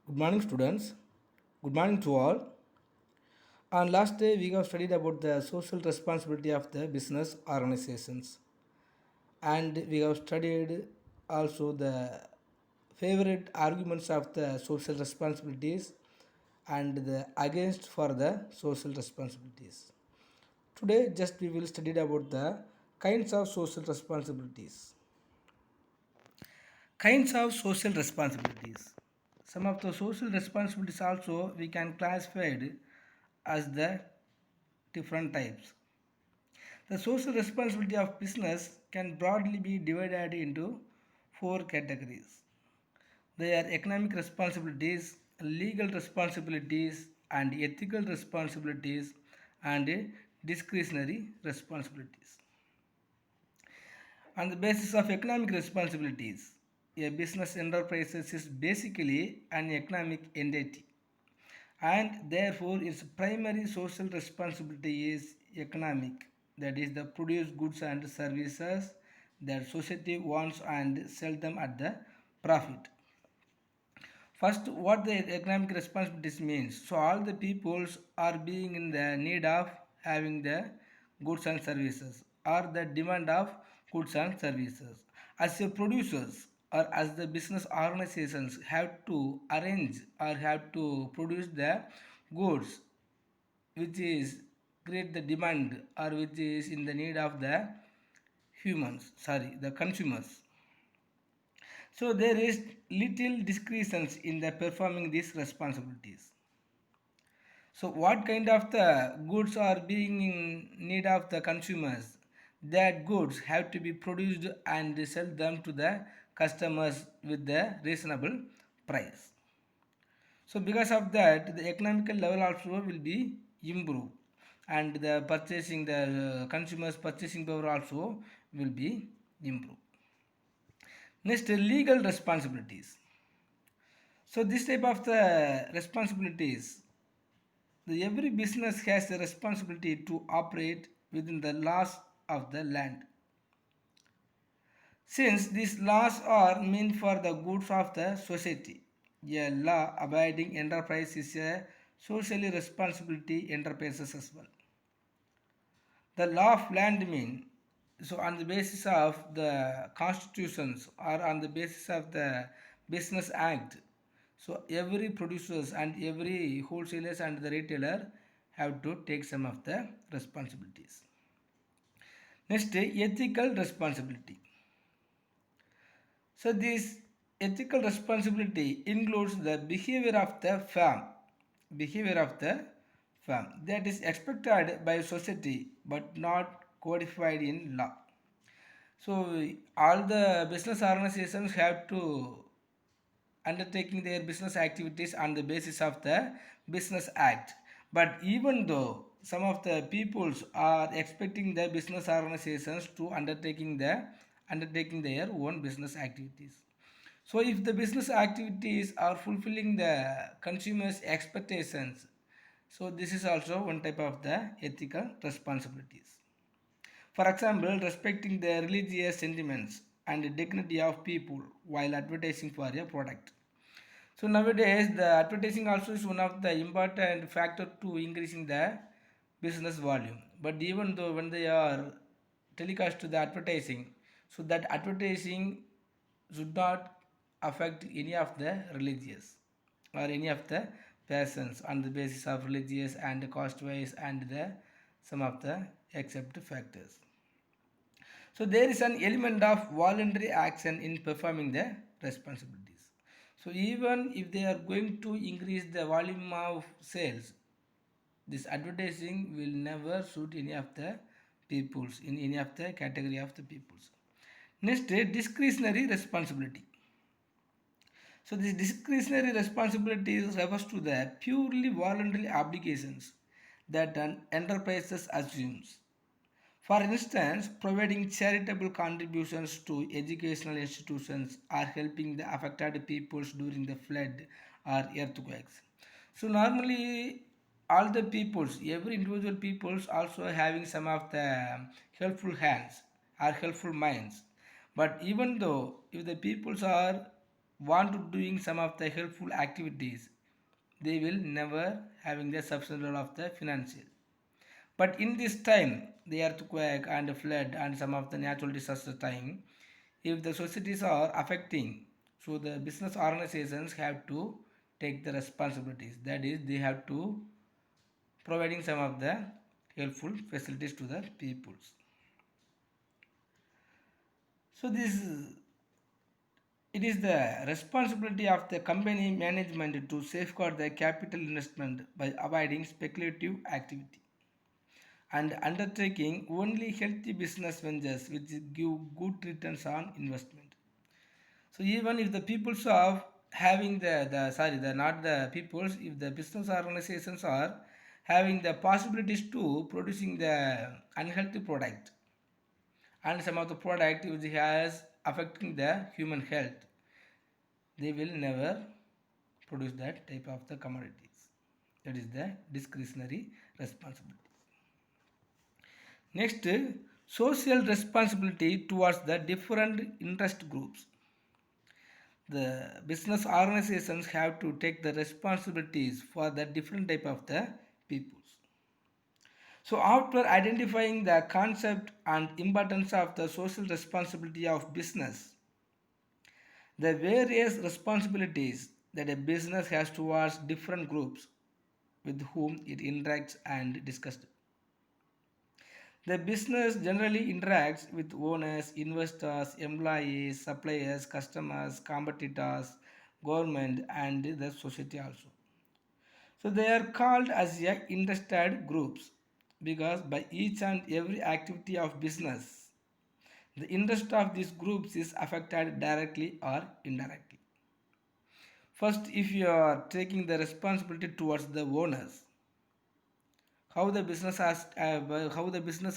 Good morning, students. Good morning to all. On last day, we have studied about the social responsibility of the business organizations, and we have studied also the favorite arguments of the social responsibilities and the against for the social responsibilities. Today, just we will study about the kinds of social responsibilities. Kinds of social responsibilities. Some of the social responsibilities also we can classify as the different types. The social responsibility of business can broadly be divided into four categories. They are economic responsibilities, legal responsibilities, and ethical responsibilities, and discretionary responsibilities. On the basis of economic responsibilities, a business enterprise is basically an economic entity, and therefore its primary social responsibility is economic, that is the produce goods and services that society wants and sell them at the profit. First, what the economic responsibilities means. So all the peoples are being in the need of having the goods and services, or the demand of goods and services. As a producers or as the business organizations have to arrange or have to produce the goods which is create the demand or which is in the need of the the consumers. So there is little discretion in the performing these responsibilities. So what kind of the goods are being in need of the consumers? That goods have to be produced and sell them to the customers with the reasonable price. So because of that, the economical level also will be improved, and the consumers purchasing power also will be improved. Next, legal responsibilities. So this type of the responsibilities, every business has the responsibility to operate within the laws of the land. Since these laws are meant for the goods of the society, a law-abiding enterprise is a socially responsibility enterprises as well. The law of land mean, so on the basis of the constitutions or on the basis of the business act, so every producers and every wholesalers and the retailer have to take some of the responsibilities. Next, ethical responsibility. So this ethical responsibility includes the behavior of the firm that is expected by society but not codified in law. So all the business organizations have to undertaking their business activities on the basis of the business act. But even though some of the peoples are expecting the business organizations to undertaking their own business activities. So if the business activities are fulfilling the consumers expectations, so this is also one type of the ethical responsibilities. For example, respecting the religious sentiments and dignity of people while advertising for a product. So nowadays the advertising also is one of the important factor to increasing the business volume. But even though when they are telecast to the advertising, so that advertising should not affect any of the religious or any of the persons on the basis of religious and cost wise and the some of the accept factors. So there is an element of voluntary action in performing the responsibilities. So even if they are going to increase the volume of sales, this advertising will never suit any of the peoples in any of the category of the peoples. Next, discretionary responsibility. So this discretionary responsibility refers to the purely voluntary obligations that an enterprise assumes. For instance, providing charitable contributions to educational institutions or helping the affected peoples during the flood or earthquakes. So normally all the peoples, every individual peoples also having some of the helpful hands or helpful minds. But even though if the peoples are want to doing some of the helpful activities, they will never having the substantial of the financial. But in this time, the earthquake and flood and some of the natural disaster time, if the societies are affecting, so the business organizations have to take the responsibilities. That is, they have to providing some of the helpful facilities to the peoples. So this it is the responsibility of the company management to safeguard the capital investment by avoiding speculative activity and undertaking only healthy business ventures which give good returns on investment. So even if the peoples are having the not the peoples, if the business organizations are having the possibilities to producing the unhealthy product and some of the product which has affecting the human health, they will never produce that type of the commodities. That is the discretionary responsibility. Next, social responsibility towards the different interest groups. The business organizations have to take the responsibilities for the different type of the peoples. So after identifying the concept and importance of the social responsibility of business, the various responsibilities that a business has towards different groups with whom it interacts and discusses. The business generally interacts with owners, investors, employees, suppliers, customers, competitors, government, and the society also. So they are called as interested groups because by each and every activity of business, the interest of these groups is affected directly or indirectly. First, if you are taking the responsibility towards the owners, how the business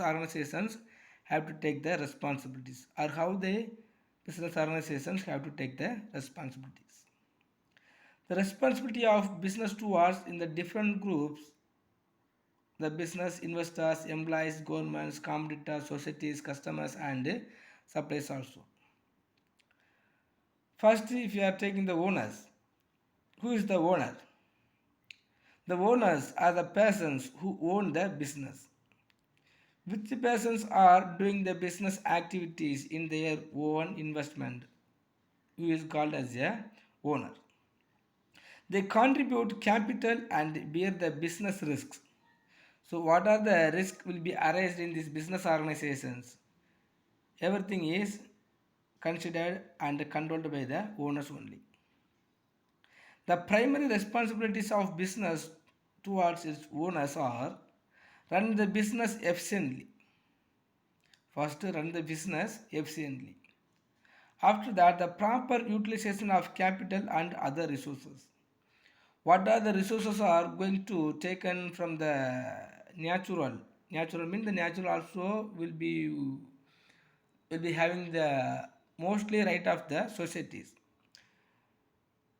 organizations have to take the responsibilities or how the business organizations have to take the responsibilities. The responsibility of business towards in the different groups, the business investors, employees, governments, competitors, societies, customers, and suppliers also. First, if you are taking the owners, who is the owner? The owners are the persons who own the business. Which persons are doing the business activities in their own investment, who is called as a owner. They contribute capital and bear the business risks. So what are the risks will be arised in these business organizations? Everything is considered and controlled by the owners only. The primary responsibilities of business towards its owners are run the business efficiently. First, run the business efficiently. After that, the proper utilization of capital and other resources. What are the resources are going to taken from the natural? Natural means the natural also will be having the mostly right of the societies.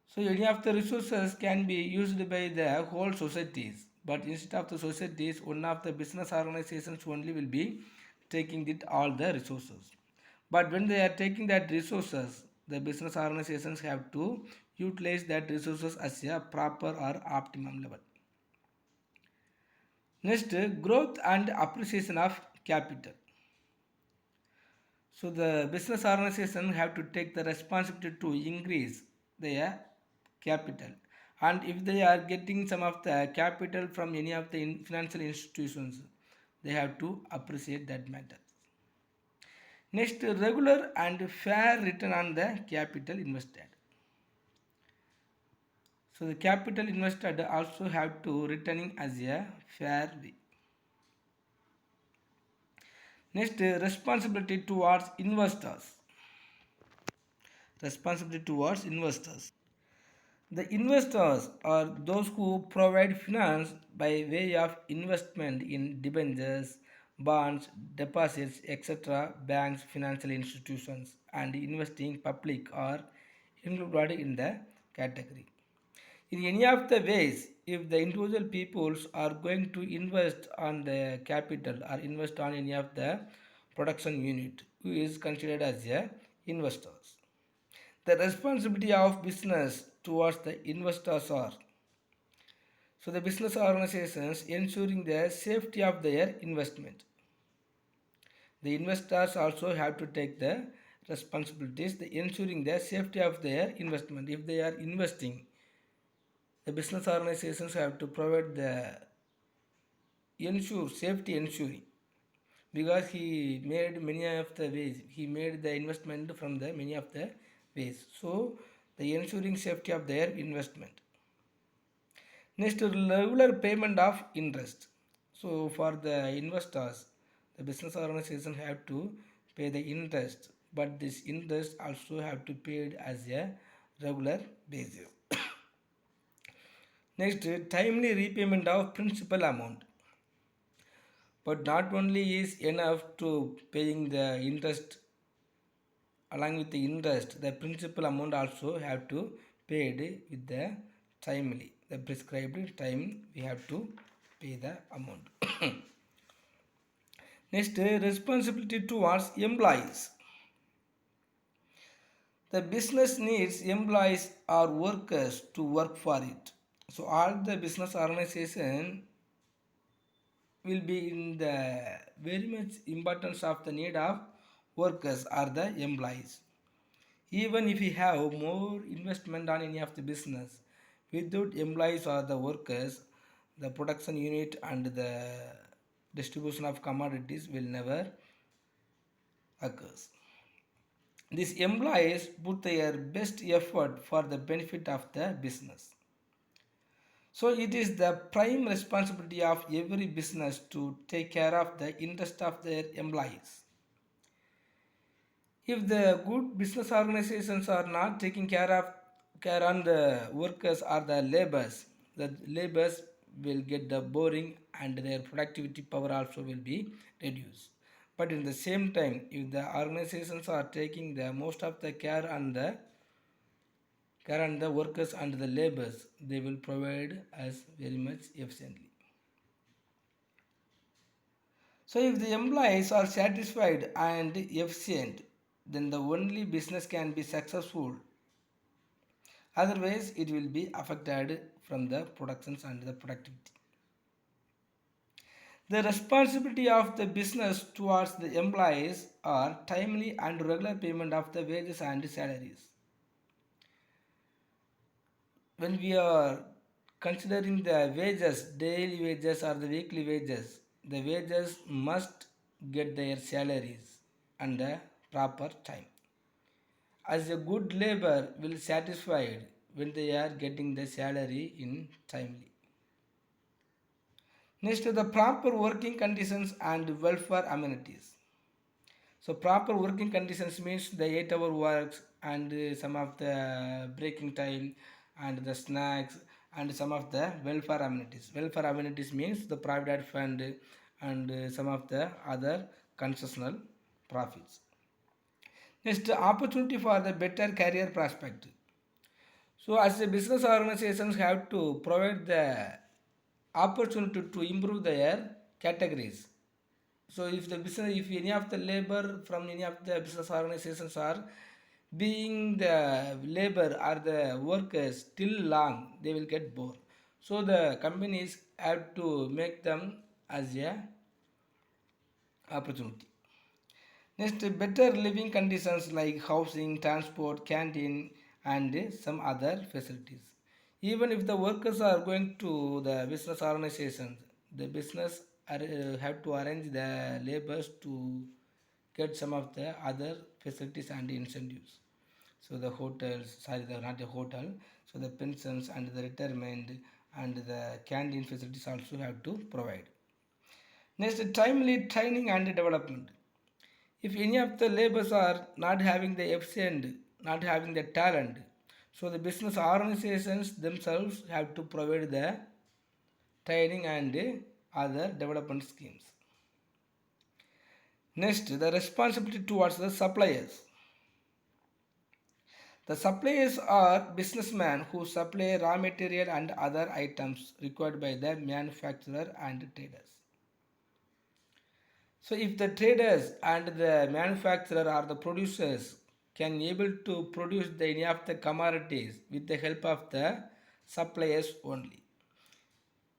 So any of the resources can be used by the whole societies. But instead of the societies, one of the business organizations only will be taking it all the resources. But when they are taking that resources, the business organizations have to utilize that resources as a proper or optimum level. Next, growth and appreciation of capital. So the business organization have to take the responsibility to increase their capital. And if they are getting some of the capital from any of the financial institutions, they have to appreciate that matter. Next, regular and fair return on the capital invested. So the capital invested also have to returning as a fair way. Next, responsibility towards investors. Responsibility towards investors. The investors are those who provide finance by way of investment in debentures, bonds, deposits, etc., banks, financial institutions, and investing public are included in the category. In any of the ways, if the individual peoples are going to invest on the capital or invest on any of the production unit, who is considered as a investors. The responsibility of business towards the investors are, so the business organizations ensuring the safety of their investment. The investors also have to take the responsibilities, the ensuring the safety of their investment. If they are investing, the business organizations have to provide the ensure safety ensuring, because he made many of the ways, he made the investment from the many of the ways, so the ensuring safety of their investment. Next, regular payment of interest. So for the investors, the business organization have to pay the interest, but this interest also have to paid as a regular basis. Next, timely repayment of principal amount. But not only is enough to paying the interest, along with the interest, the principal amount also have to paid with the timely, the prescribed time we have to pay the amount. Next, responsibility towards employees. The business needs employees or workers to work for it. So all the business organization will be in the very much importance of the need of workers or the employees. Even if we have more investment on any of the business, without employees or the workers, the production unit and the distribution of commodities will never occurs. These employees put their best effort for the benefit of the business. So it is the prime responsibility of every business to take care of the interest of their employees. If the good business organizations are not taking care on the workers or the laborers will get the boring and their productivity power also will be reduced. But in the same time, if the organizations are taking the most of the care on the workers and the laborers, they will provide us very much efficiently. So if the employees are satisfied and efficient, then the only business can be successful. Otherwise, it will be affected from the productions and the productivity. The responsibility of the business towards the employees are timely and regular payment of the wages and salaries. When we are considering the wages, daily wages or the weekly wages, the wages must get their salaries and the proper time. As a good labor will satisfied when they are getting the salary in timely. Next, the proper working conditions and welfare amenities. So proper working conditions means the 8-hour works and some of the breaking time and the snacks and some of the welfare amenities. Welfare amenities means the provident fund and some of the other concessional profits. Next, opportunity for the better career prospect. So as a business organizations have to provide the opportunity to improve their categories. So if any of the labor from any of the business organizations are being the labor or the workers till long, they will get bored. So the companies have to make them as a opportunity. Next, better living conditions like housing, transport, canteen, and some other facilities. Even if the workers are going to the business organizations, the business have to arrange the laborers to get some of the other facilities and incentives. So the hotels, sorry, not a hotel. So the pensions and the retirement and the canteen facilities also have to provide. Next, timely training and development. If any of the laborers are not having the efficient, not having the talent, so the business organizations themselves have to provide the training and other development schemes. Next, the responsibility towards the suppliers. The suppliers are businessmen who supply raw material and other items required by the manufacturer and traders. So if the traders and the manufacturer are the producers, can able to produce the any of the commodities with the help of the suppliers only.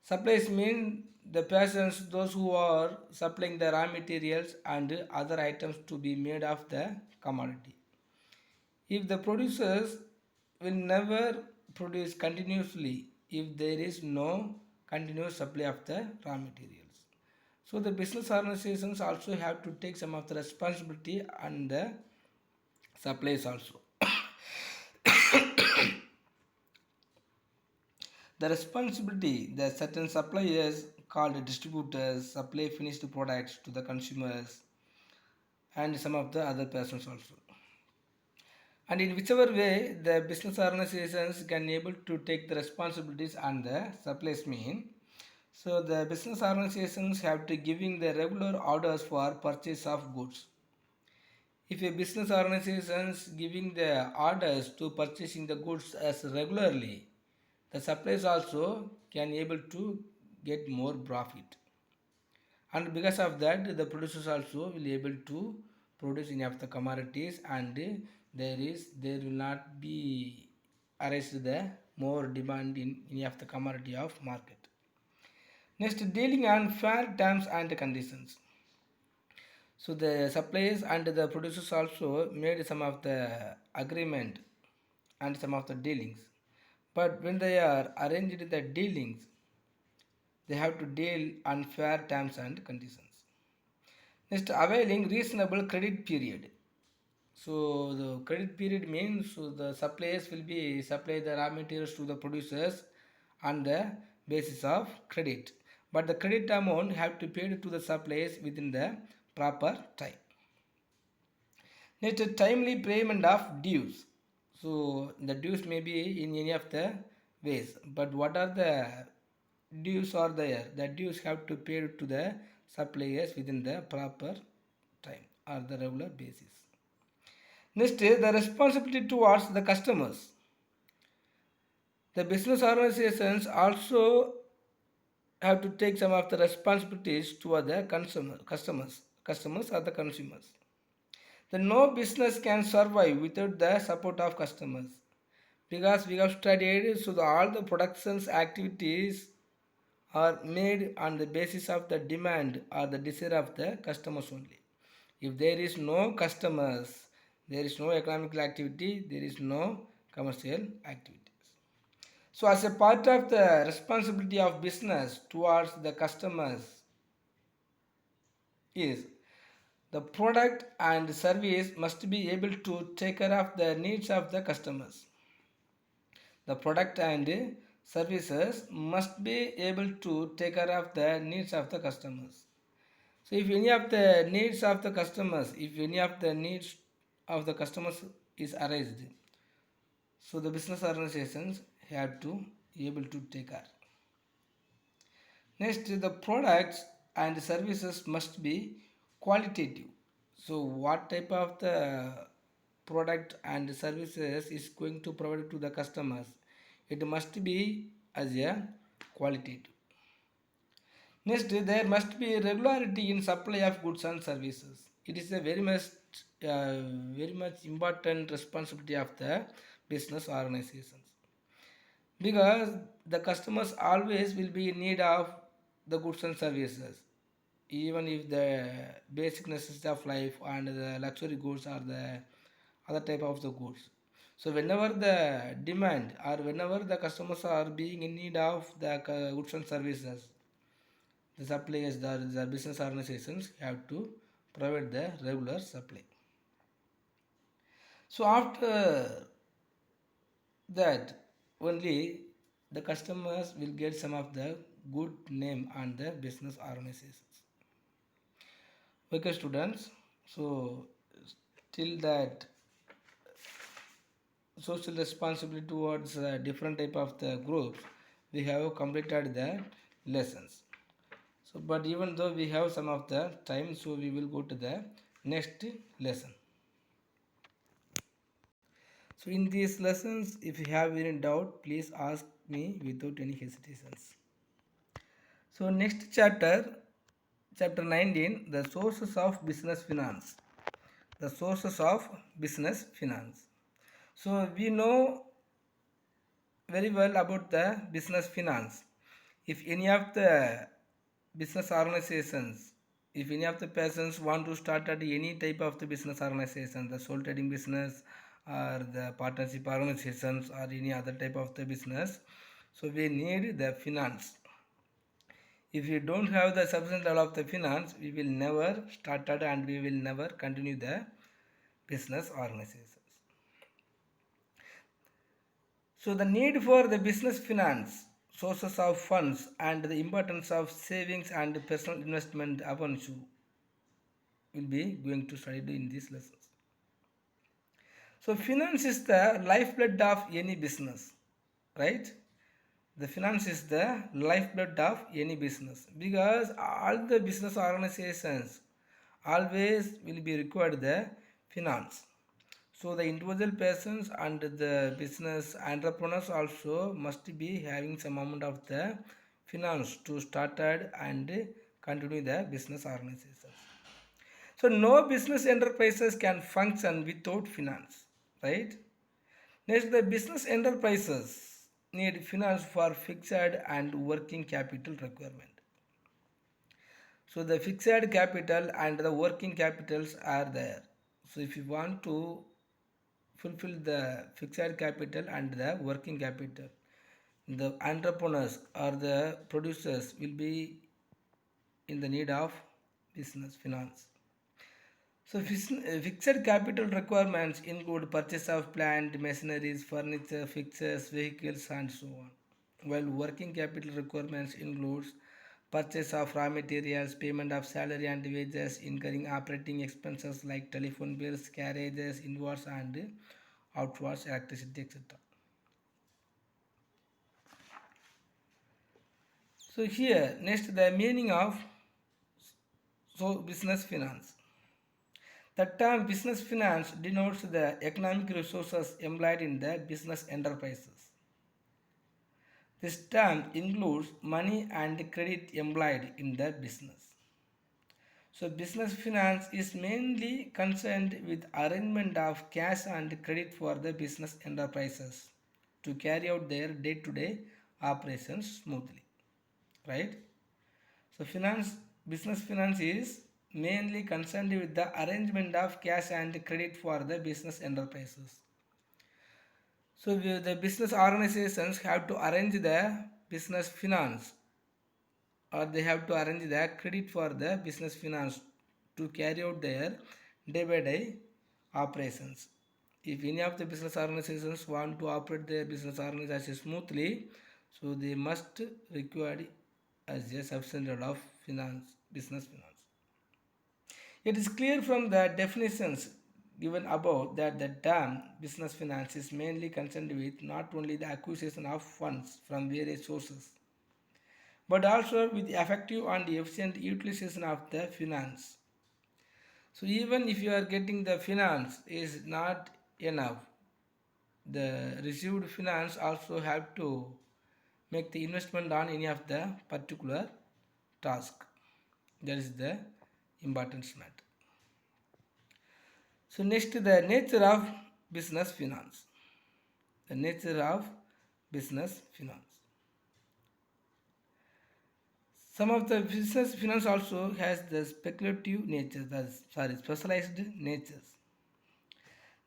Suppliers mean the persons, those who are supplying the raw materials and other items to be made of the commodity. If the producers will never produce continuously if there is no continuous supply of the raw materials. So the business organizations also have to take some of the responsibility and the supplies also. The responsibility that certain suppliers called distributors supply finished products to the consumers and some of the other persons also. And in whichever way the business organizations can able to take the responsibilities and the supplies mean, so the business organizations have to giving the regular orders for purchase of goods. If a business organization is giving the orders to purchasing the goods as regularly, the suppliers also can able to get more profit. And because of that, the producers also will able to produce enough the commodities, and there will not be arise the more demand in any of the commodity of market. Next, dealing on fair terms and conditions. So the suppliers and the producers also made some of the agreement and some of the dealings. But when they are arranged the dealings, they have to deal on fair terms and conditions. Next, availing reasonable credit period. So the credit period means so the suppliers will be supply the raw materials to the producers on the basis of credit. But the credit amount have to pay to the suppliers within the proper time. Next, timely payment of dues. So the dues may be in any of the ways, but what are the dues are there? The dues have to pay to the suppliers within the proper time or the regular basis. Next is the responsibility towards the customers. The business organizations also have to take some of the responsibilities toward the customers or the consumers. The no business can survive without the support of customers because we have studied so all the productions activities are made on the basis of the demand or the desire of the customers only. If there is no customers, there is no economical activity, there is no commercial activities. So as a part of the responsibility of business towards the customers is the product and service must be able to take care of the needs of the customers. The product and services must be able to take care of the needs of the customers. So if any of the needs of the customers, if any of the needs of the customers is arised, so the business organizations have to able to take care. Next, the products and services must be qualitative. So what type of the product and services is going to provide to the customers? It must be as a qualitative. Next, there must be regularity in supply of goods and services. It is a very much important responsibility of the business organizations because the customers always will be in need of the goods and services, even if the basic necessities of life and the luxury goods are the other type of the goods. So whenever the demand or whenever the customers are being in need of the goods and services, the suppliers, the business organizations have to provide the regular supply. So after that only the customers will get some of the good name on the business organizations. Okay students, so till that social responsibility towards different type of the groups we have completed the lessons. So but even though we have some of the time, so we will go to the next lesson. So in these lessons, if you have any doubt, please ask me without any hesitations. So next chapter, chapter 19, the sources of business finance. the sources of business finance. So we know very well about the business finance. If any of the business organizations, if any of the persons want to start at any type of the business organization, the sole trading business or the partnership organizations or any other type of the business, so we need the finance. If we don't have the sufficient level of the finance, we will never start it and we will never continue the business organizations. So the need for the business finance, sources of funds and the importance of savings and personal investment upon you will be going to study in these lessons. So finance is the lifeblood of any business, right? The finance is the lifeblood of any business because all the business organizations always will be required the finance. So the individual persons and the business entrepreneurs also must be having some amount of the finance to start and continue the business organizations. So no business enterprises can function without finance, right? Next, the business enterprises need finance for fixed and working capital requirement. So the fixed capital and the working capitals are there. So if you want to fulfill the fixed capital and the working capital, the entrepreneurs or the producers will be in the need of business finance. So fixed capital requirements include purchase of plant, machineries, furniture, fixtures, vehicles and so on. While working capital requirements includes purchase of raw materials, payment of salary and wages, incurring operating expenses like telephone bills, carriages, inwards and outwards electricity, etc. So here next the meaning of business finance. The term business finance denotes the economic resources employed in the business enterprises. This term includes money and credit employed in the business. So business finance is mainly concerned with arrangement of cash and credit for the business enterprises to carry out their day-to-day operations smoothly, right? So business finance is mainly concerned with the arrangement of cash and credit for the business enterprises. So the business organizations have to arrange the business finance or they have to arrange the credit for the business finance to carry out their day by day operations. If any of the business organizations want to operate their business organization smoothly, so they must require as a sufficient level of business finance. It is clear from the definitions given above that the term business finance is mainly concerned with not only the acquisition of funds from various sources, but also with the effective and efficient utilization of the finance. So even if you are getting the finance is not enough, the received finance also have to make the investment on any of the particular task. That is the importance matter. So next the nature of business finance. The nature of business finance. Some of the business finance also has the speculative nature, specialized natures.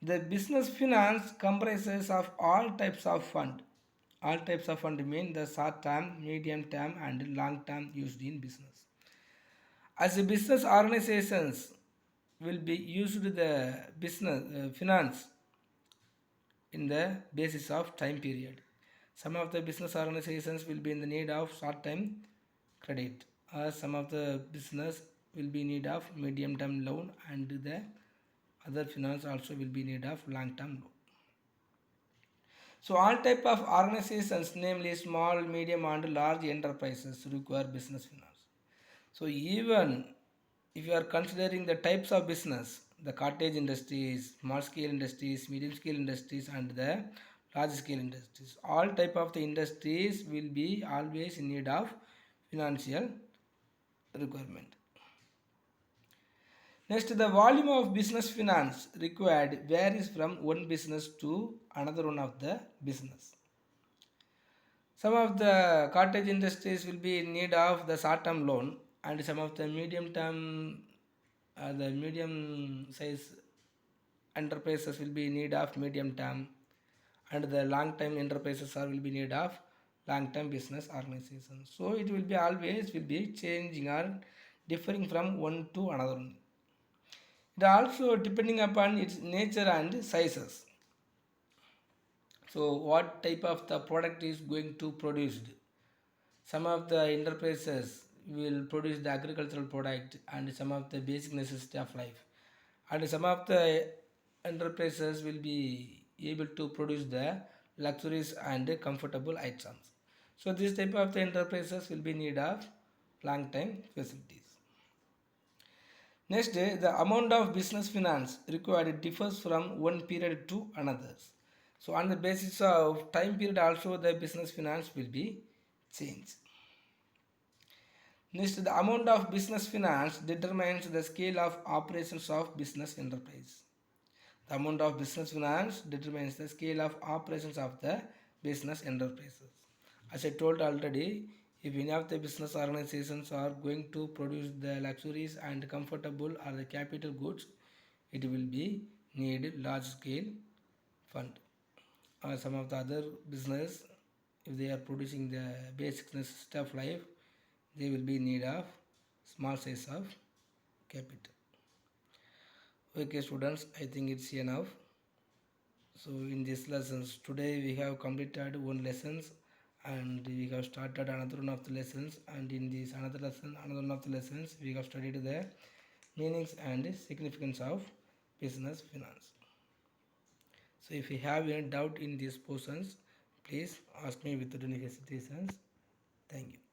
The business finance comprises of all types of fund. All types of fund mean the short term, medium term and long term used in business. As a business organizations will be used the business finance in the basis of time period. Some of the business organizations will be in the need of short time credit or some of the business will be in need of medium term loan and the other finance also will be in need of long term loan. So all type of organizations namely small, medium and large enterprises require business finance. So even if you are considering the types of business, the cottage industries, small scale industries, medium scale industries and the large scale industries, all type of the industries will be always in need of financial requirement. Next, the volume of business finance required varies from one business to another one of the business. Some of the cottage industries will be in need of the short-term loan, and some of the medium-term, the medium-size enterprises will be in need of medium-term, and the long-term enterprises are will be in need of long-term business organizations. So it will be always will be changing or differing from one to another one. It also depending upon its nature and sizes. So what type of the product is going to produced? Some of the enterprises will produce the agricultural product and some of the basic necessity of life, and some of the enterprises will be able to produce the luxuries and comfortable items. So this type of the enterprises will be need of long time facilities. Next, the amount of business finance required differs from one period to another. So on the basis of time period also the business finance will be changed. Next, the amount of business finance determines the scale of operations of business enterprise. The amount of business finance determines the scale of operations of the business enterprises. As I told already, if any of the business organizations are going to produce the luxuries and comfortable or the capital goods, it will be need large scale fund. Or some of the other business, if they are producing the basic necessity of life, they will be in need of small size of capital. Okay students, I think it's enough. So in this lessons today we have completed one lessons and we have started another one of the lessons, and in this another one of the lessons we have studied the meanings and significance of business finance. So if you have any doubt in these portions, please ask me without any hesitations. Thank you.